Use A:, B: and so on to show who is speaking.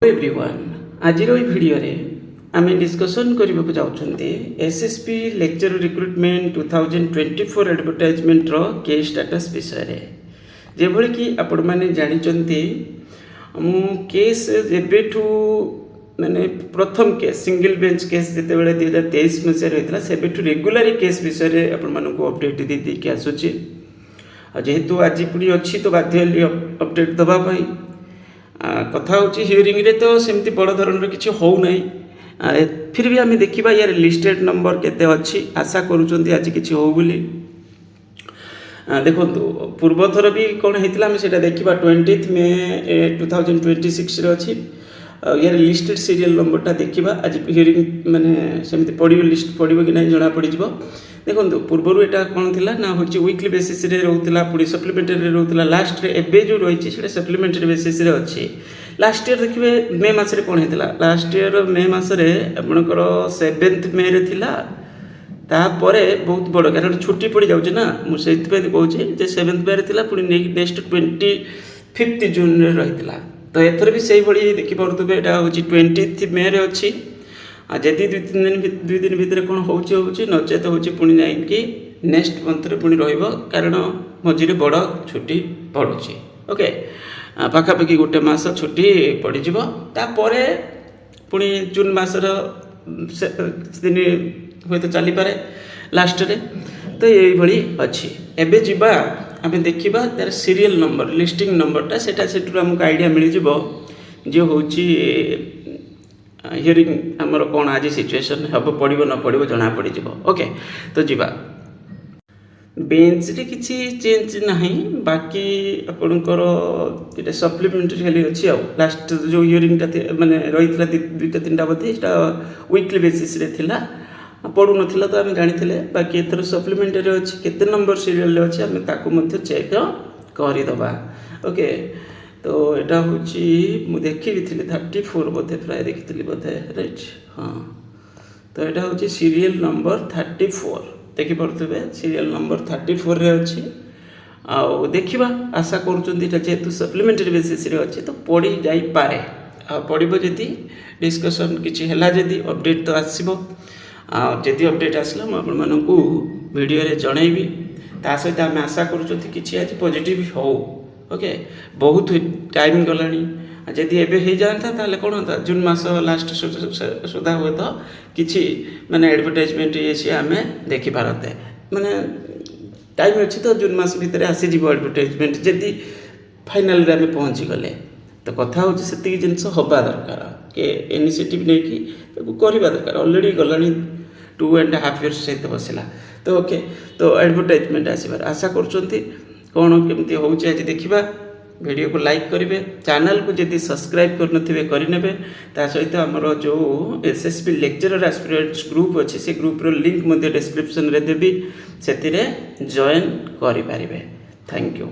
A: Everyone आज video आम discussion करने को जाऊँच एसएसपी लेक्चर रिक्रुटमेंट 2024 एडवर्टाइजमेंट रो केस स्टेटस विषय जेभली कि आपण मैंने जानते मु केस एबेठू माने प्रथम केस सिंगल बेंच केस जिते 2023 मसीह होता से रेगुलर केस विषय आपण मानक अपडेट दे देके आसूची जेहेतु आज पुणी अच्छी तो बाध्य अपडेट दवाई कथा हूँ हियरिंग रे तो सेमती बड़ धरण किसी हो ना फिर भी आम देखा यार लिस्टेड नंबर केते अच्छी आशा करुँच आज किसी हो बोली देखो पूर्व थर भी कौन होता आम से देखा 20 मे 2026 अच्छी यार लिस्टेड सीरियल नंबरटा देखा आज हियरिंग माने सेमती पड़ो लिस्ट पड़ो कि नहीं जना पड़ देखो पूर्वर यहाँ कौन थी ना हूँ वीकली बेसीस रोला पुणी सप्लीमेंटारी रोला लास्ट एबे जो रही सप्लीमेंटारी बेसीस अच्छी लास्ट ईयर देखिए मे मसरे कौन होता लास्ट ईयर मे मसरे आपणकर 7 मे रे थिला तापर बहुत बड़ कारण छुट्टी पड़ जाऊँगी ना मुझे कहूँ 7 मे रे पुणी नेक्स्ट 25 जून रही तो एथर भी से भाई देखिपे यहाँ हूँ 20 मे रे अच्छी जदि दुई दिन भितर कौन हो नचेत हूँ पुणी जाकि नेक्स्ट मंथ पुणी कारण मझे बड़ छुट्टी पड़ुची ओके पाखापाखि गोटे मास छुट्टी पड़पर पुणी जून मसर दिन हूँ तो चली पारे लास्ट रे तो ये अच्छी एबे जीवा आम देखा तार सीरियल नंबर लिस्टिंग नंबरटा से आमको आइडिया मिल जो हूँ हियरिंग आमर कौन आज सिचुएशन हम पड़ो न पड़ो जना पड़ ओके तो जीवा बेंच रे किसी चेंज ना बाकी आपणकर ये सप्लीमेंटारी खाली अच्छी लास्ट जो हियरिंग माने रही दुईटा तीन बोधे वीकली बेसीस पड़ू ना तो आम जानी बाकी एथर सप्लीमेंटारी अच्छी केते नंबर सीरियल अच्छी आम ताकू चेक करदे ओके तो यहाँ हूँ मुझे देखी भी 34 बोधे प्राय देखी बोधे राइट हाँ तो यहाँ हूँ सीरियल नंबर 34 देखिपे सीरियल नंबर 34 रे अच्छी आउ देखा आशा करेतु सप्लीमेंटारी बेसीस अच्छी तो पड़ी जापे पड़ो जदि डिस्कसन किसी है जदि अपडेट तो आसो जदि अपडेट आसला मुझे वीडियो रे जनइबी ता सहित आम आशा करूँ कि आज पॉजिटिव हो ओके बहुत टाइम गलानी जदि एबे हो जाता ताले कौन होता जून मास लास्ट सुधा हुए तो किसी माने एडवर्टाइजमेंट ये सी आम देखी पारते माने टाइम अच्छी तो जून मास भितर आसीज एडवर्टाइजमेंट जदि फाइनाल रे आम पहुँची गले तो कथा हूँ से जिनस हवा दरकार कि इनिशिएटिव नहीं कि करवा दरकार ऑलरेडी गलानी 2.5 years सहित बसला तो ओके तो एडवर्टाइजमेंट आसबार आशा कर कौन केमती हो आज देखा वीडियो को लाइक करेंगे चैनल को जदि सब्सक्राइब करने सहित आमर जो एसएसपी लेक्चरर एस्पिरेंट्स ग्रुप अच्छे से ग्रुपर लिंक डिस्क्रिप्शन रे देवी से जॉइन करें। Thank you.